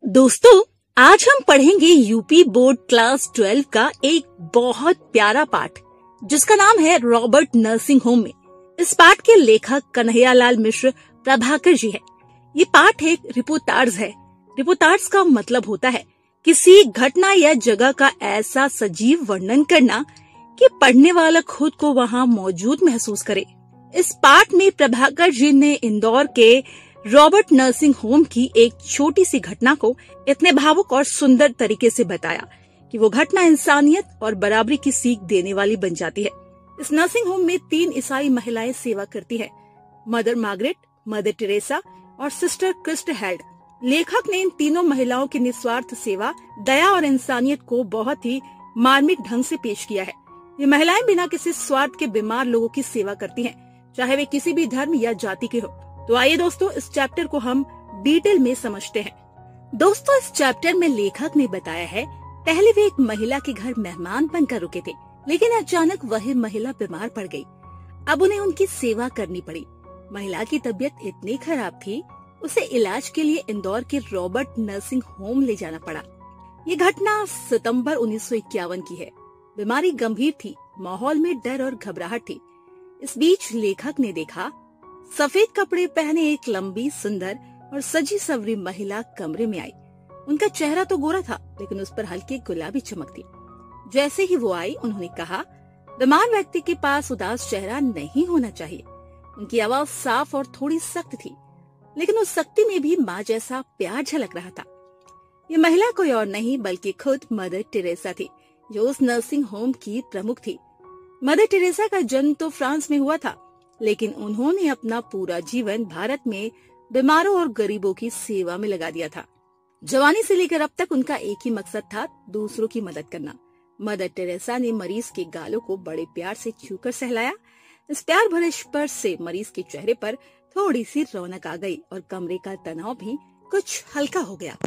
दोस्तों, आज हम पढ़ेंगे यूपी बोर्ड क्लास 12 का एक बहुत प्यारा पाठ जिसका नाम है रॉबर्ट नर्सिंग होम में। इस पाठ के लेखक कन्हैयालाल मिश्र प्रभाकर जी है। ये पाठ एक रिपोर्टार्ज है। रिपोर्टार्ज का मतलब होता है किसी घटना या जगह का ऐसा सजीव वर्णन करना कि पढ़ने वाला खुद को वहाँ मौजूद महसूस करे। इस पाठ में प्रभाकर जी ने इंदौर के रॉबर्ट नर्सिंग होम की एक छोटी सी घटना को इतने भावुक और सुंदर तरीके से बताया कि वो घटना इंसानियत और बराबरी की सीख देने वाली बन जाती है। इस नर्सिंग होम में 3 ईसाई महिलाएं सेवा करती है, मदर मार्गरेट, मदर टेरेसा और सिस्टर क्रिस्ट हेल्ड। लेखक ने इन तीनों महिलाओं की निस्वार्थ सेवा, दया और इंसानियत को बहुत ही मार्मिक ढंग से पेश किया है। ये महिलाएं बिना किसी स्वार्थ के बीमार लोगों की सेवा करती हैं, चाहे वे किसी भी धर्म या जाति के हो। तो आइए दोस्तों, इस चैप्टर को हम डिटेल में समझते हैं। दोस्तों, इस चैप्टर में लेखक ने बताया है पहले वे एक महिला के घर मेहमान बनकर रुके थे, लेकिन अचानक वही महिला बीमार पड़ गई। अब उन्हें उनकी सेवा करनी पड़ी। महिला की तबीयत इतनी खराब थी, उसे इलाज के लिए इंदौर के रॉबर्ट नर्सिंग होम ले जाना पड़ा। ये घटना सितंबर 1951 की है। बीमारी गंभीर थी, माहौल में डर और घबराहट थी। इस बीच लेखक ने देखा सफेद कपड़े पहने एक लंबी, सुंदर और सजी सवरी महिला कमरे में आई। उनका चेहरा तो गोरा था, लेकिन उस पर हल्की गुलाबी चमक थी। जैसे ही वो आई, उन्होंने कहा, बीमार व्यक्ति के पास उदास चेहरा नहीं होना चाहिए। उनकी आवाज साफ और थोड़ी सख्त थी, लेकिन उस सख्ती में भी माँ जैसा प्यार झलक रहा था। ये महिला कोई और नहीं बल्कि खुद मदर टेरेसा थी, जो उस नर्सिंग होम की प्रमुख थी। मदर टेरेसा का जन्म तो फ्रांस में हुआ था, लेकिन उन्होंने अपना पूरा जीवन भारत में बीमारों और गरीबों की सेवा में लगा दिया था। जवानी से लेकर अब तक उनका एक ही मकसद था, दूसरों की मदद करना। मदर टेरेसा ने मरीज के गालों को बड़े प्यार से छूकर सहलाया। इस प्यार भरे स्पर्श से मरीज के चेहरे पर थोड़ी सी रौनक आ गई और कमरे का तनाव भी कुछ हल्का हो गया।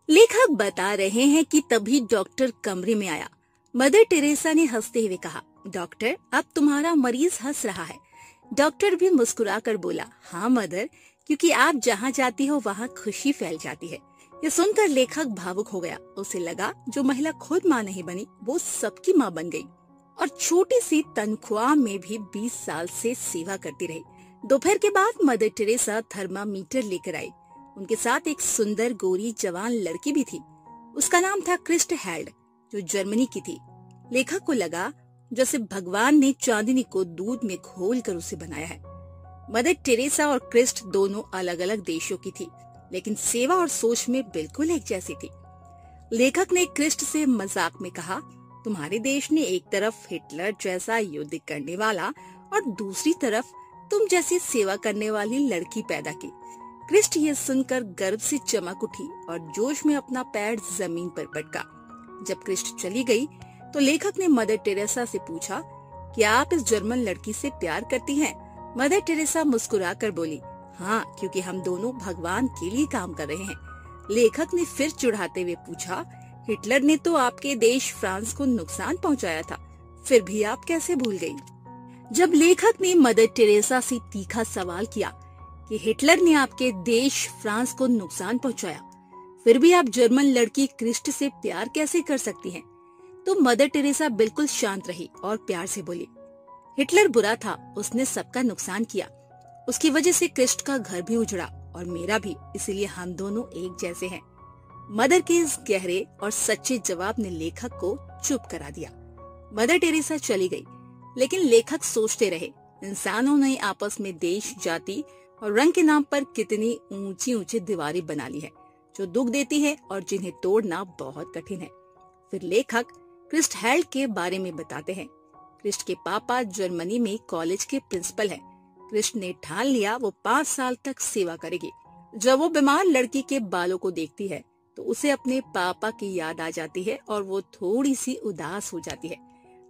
लेखक बता रहे हैं कि तभी डॉक्टर कमरे में आया। मदर टेरेसा ने हंसते हुए कहा, डॉक्टर, अब तुम्हारा मरीज हंस रहा है। डॉक्टर भी मुस्कुराकर बोला, हाँ मदर, क्योंकि आप जहाँ जाती हो वहाँ खुशी फैल जाती है। ये सुनकर लेखक भावुक हो गया। उसे लगा जो महिला खुद माँ नहीं बनी, वो सबकी माँ बन गई और छोटी सी तनख्वाह में भी 20 साल से सेवा करती रही। दोपहर के बाद मदर टेरेसा थर्मामीटर लेकर आई। उनके साथ एक सुंदर गोरी जवान लड़की भी थी। उसका नाम था क्रिस्ट हेल्ड, जो जर्मनी की थी। लेखक को लगा जैसे भगवान ने चांदनी को दूध में घोलकर उसे बनाया है। मदर टेरेसा और क्रिस्ट दोनों अलग अलग देशों की थी, लेकिन सेवा और सोच में बिल्कुल एक जैसी थी। लेखक ने क्रिस्ट से मजाक में कहा, तुम्हारे देश ने एक तरफ हिटलर जैसा युद्ध करने वाला और दूसरी तरफ तुम जैसी सेवा करने वाली लड़की पैदा की। क्रिस्ट ये सुनकर गर्व से चमक उठी और जोश में अपना पैर जमीन पर पटका। जब क्रिस्ट चली गई तो लेखक ने मदर टेरेसा से पूछा, क्या आप इस जर्मन लड़की से प्यार करती हैं? मदर टेरेसा मुस्कुराकर बोली, हाँ, क्योंकि हम दोनों भगवान के लिए काम कर रहे हैं। लेखक ने फिर चिढ़ाते हुए पूछा, हिटलर ने तो आपके देश फ्रांस को नुकसान पहुंचाया था, फिर भी आप कैसे भूल गई? जब लेखक ने मदर टेरेसा से तीखा सवाल किया कि हिटलर ने आपके देश फ्रांस को नुकसान पहुंचाया, फिर भी आप जर्मन लड़की क्रिस्ट से प्यार कैसे कर सकती हैं? तो मदर टेरेसा बिल्कुल शांत रही और प्यार से बोली, हिटलर बुरा था, उसने सबका नुकसान किया। उसकी वजह से क्रिस्ट का घर भी उजड़ा और मेरा भी, इसीलिए हम दोनों एक जैसे हैं। मदर के इस गहरे और सच्चे जवाब ने लेखक को चुप करा दिया। मदर टेरेसा चली गई, लेकिन लेखक सोचते रहे, इंसानों ने आपस में देश, जाति और रंग के नाम पर कितनी ऊंची ऊंची दीवारें बना ली है, जो दुख देती है और जिन्हें तोड़ना बहुत कठिन है। फिर लेखक क्रिस्ट हेल्ड के बारे में बताते हैं। क्रिस्ट के पापा जर्मनी में कॉलेज के प्रिंसिपल हैं। क्रिस्ट ने ठान लिया वो 5 साल तक सेवा करेगी। जब वो बीमार लड़की के बालों को देखती है तो उसे अपने पापा की याद आ जाती है और वो थोड़ी सी उदास हो जाती है।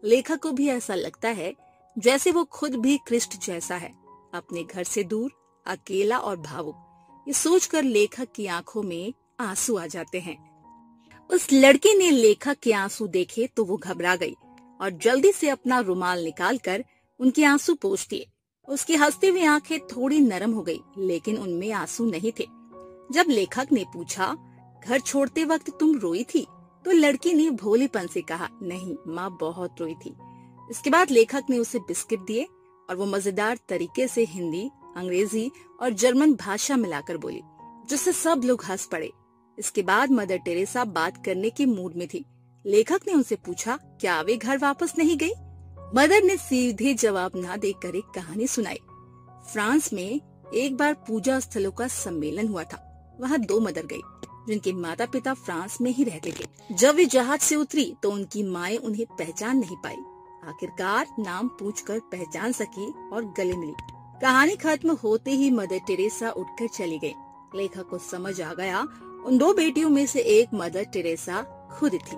लेखक को भी ऐसा लगता है जैसे वो खुद भी क्रिस्ट जैसा है, अपने घर से दूर, अकेला और भावुक। ये सोचकर लेखक की आंखों में आंसू आ जाते हैं। उस लड़की ने लेखक के आंसू देखे तो वो घबरा गई और जल्दी से अपना रुमाल निकालकर उनके आंसू पोंछ दिए। उसकी हंसती हुई आंखें थोड़ी नरम हो गई, लेकिन उनमें आंसू नहीं थे। जब लेखक ने पूछा, घर छोड़ते वक्त तुम रोई थी? तो लड़की ने भोलेपन से कहा, नहीं माँ, बहुत रोई थी। इसके बाद लेखक ने उसे बिस्किट दिए और वो मजेदार तरीके से हिंदी, अंग्रेजी और जर्मन भाषा मिलाकर बोली, जिससे सब लोग हंस पड़े। इसके बाद मदर टेरेसा बात करने के मूड में थी। लेखक ने उनसे पूछा, क्या वे घर वापस नहीं गई? मदर ने सीधे जवाब ना देकर एक कहानी सुनाई। फ्रांस में एक बार पूजा स्थलों का सम्मेलन हुआ था। वहाँ 2 मदर गई जिनके माता पिता फ्रांस में ही रहते थे। जब वे जहाज से उतरी तो उनकी माएं उन्हें पहचान नहीं पाई। आखिरकार नाम पूछकर पहचान सकी और गले मिली। कहानी खत्म होते ही मदर टेरेसा उठकर चली गई। लेखक को समझ आ गया उन 2 बेटियों में से एक मदर टेरेसा खुद थी।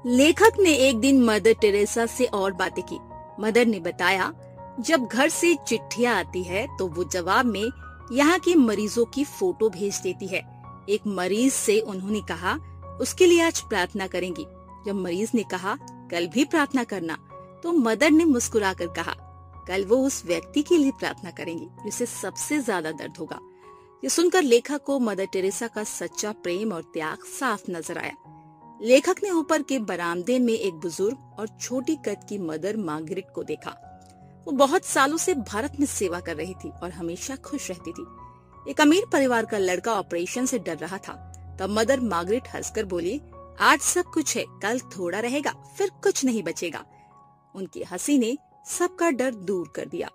लेखक ने एक दिन मदर टेरेसा से और बातें की। मदर ने बताया, जब घर से चिट्ठियाँ आती है तो वो जवाब में यहाँ के मरीजों की फोटो भेज देती है। एक मरीज से उन्होंने कहा, उसके लिए आज प्रार्थना करेंगी। जब मरीज ने कहा, कल भी प्रार्थना करना, तो मदर ने मुस्कुराकर कहा, कल वो उस व्यक्ति के लिए प्रार्थना करेंगी जिसे सबसे ज्यादा दर्द होगा। ये सुनकर लेखक को मदर टेरेसा का सच्चा प्रेम और त्याग साफ नजर आया। लेखक ने ऊपर के बरामदे में एक बुजुर्ग और छोटी कद की मदर मार्गरेट को देखा। वो बहुत सालों से भारत में सेवा कर रही थी और हमेशा खुश रहती थी। एक अमीर परिवार का लड़का ऑपरेशन से डर रहा था। तब मदर मार्गरेट हंसकर बोली, आज सब कुछ है, कल थोड़ा रहेगा, फिर कुछ नहीं बचेगा। उनकी हंसी ने सबका डर दूर कर दिया।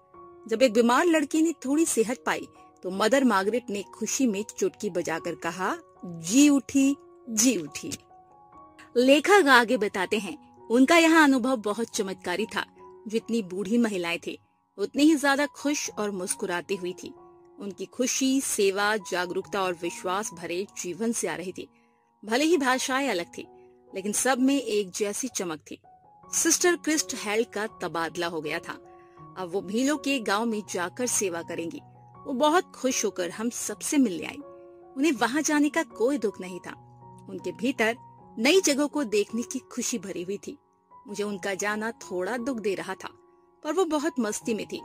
जब एक बीमार लड़की ने थोड़ी सेहत पाई तो मदर मार्गरेट ने खुशी में चुटकी बजाकर कहा, जी उठी, जी उठी। लेखक आगे बताते हैं, उनका यहाँ अनुभव बहुत चमत्कारी था। जितनी बूढ़ी महिलाएं थी उतनी ही ज्यादा खुश और मुस्कुराती हुई थी। उनकी खुशी, सेवा, जागरूकता और विश्वास भरे जीवन से आ रही थी। भले ही भाषाएं अलग थी, लेकिन सब में एक जैसी चमक थी। सिस्टर क्रिस्ट हेल्ड का तबादला हो गया था। अब वो भीलों के गांव में जाकर सेवा करेंगी। वो बहुत खुश होकर हम सबसे मिलने आई। उन्हें वहां जाने का कोई दुख नहीं था। उनके भीतर नई जगहों को देखने की खुशी भरी हुई थी। मुझे उनका जाना थोड़ा दुख दे रहा था, पर वो बहुत मस्ती में थी।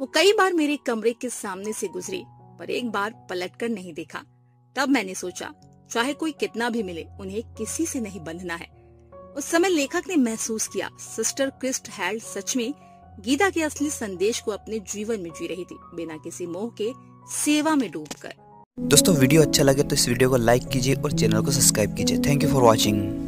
वो कई बार मेरे कमरे के सामने से गुजरी, पर एक बार पलटकर नहीं देखा। तब मैंने सोचा, चाहे कोई कितना भी मिले, उन्हें किसी से नहीं बंधना है। उस समय लेखक ने महसूस किया, सिस्टर क्रिस्ट हेल्ड सच में गीता के असली संदेश को अपने जीवन में जी रही थी, बिना किसी मोह के सेवा में डूबकर। दोस्तों, वीडियो अच्छा लगे तो इस वीडियो को लाइक कीजिए और चैनल को सब्सक्राइब कीजिए। Thank you for watching.